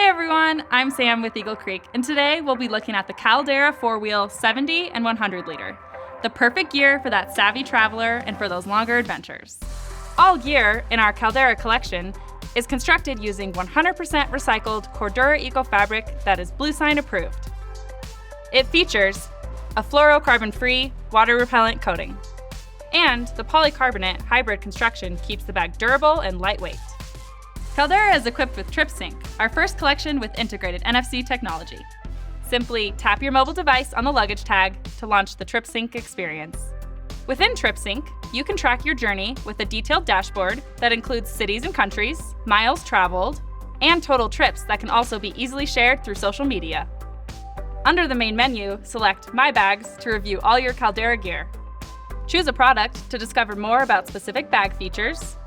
Hey everyone, I'm Sam with Eagle Creek, and today we'll be looking at the Caldera 4-wheel 70 and 100 liter. The perfect gear for that savvy traveler and for those longer adventures. All gear in our Caldera collection is constructed using 100% recycled Cordura Eco Fabric that is bluesign approved. It features a fluorocarbon-free, water-repellent coating. And the polycarbonate hybrid construction keeps the bag durable and lightweight. Caldera is equipped with TripSync, our first collection with integrated NFC technology. Simply tap your mobile device on the luggage tag to launch the TripSync experience. Within TripSync, you can track your journey with a detailed dashboard that includes cities and countries, miles traveled, and total trips that can also be easily shared through social media. Under the main menu, select My Bags to review all your Caldera gear. Choose a product to discover more about specific bag features,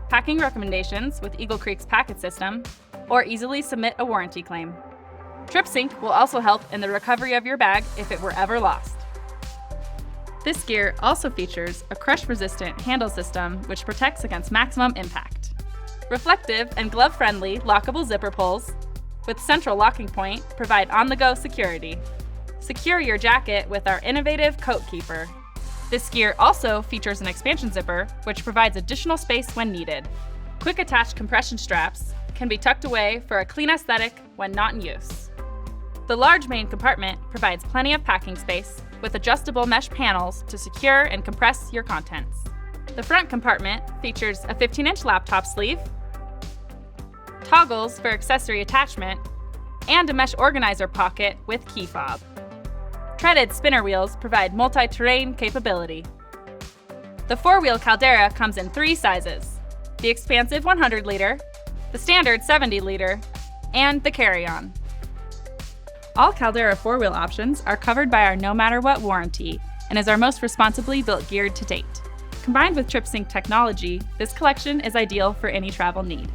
packing recommendations with Eagle Creek's packet system, or easily submit a warranty claim. TripSync will also help in the recovery of your bag if it were ever lost. This gear also features a crush-resistant handle system which protects against maximum impact. Reflective and glove-friendly lockable zipper pulls with central locking point provide on-the-go security. Secure your jacket with our innovative coat keeper. This gear also features an expansion zipper, which provides additional space when needed. Quick attached compression straps can be tucked away for a clean aesthetic when not in use. The large main compartment provides plenty of packing space with adjustable mesh panels to secure and compress your contents. The front compartment features a 15-inch laptop sleeve, toggles for accessory attachment, and a mesh organizer pocket with key fob. Treaded spinner wheels provide multi-terrain capability. The 4-wheel Caldera comes in 3 sizes: the expansive 100 liter, the standard 70 liter, and the carry-on. All Caldera 4-wheel options are covered by our no matter what warranty and is our most responsibly built gear to date. Combined with TripSync technology, this collection is ideal for any travel need.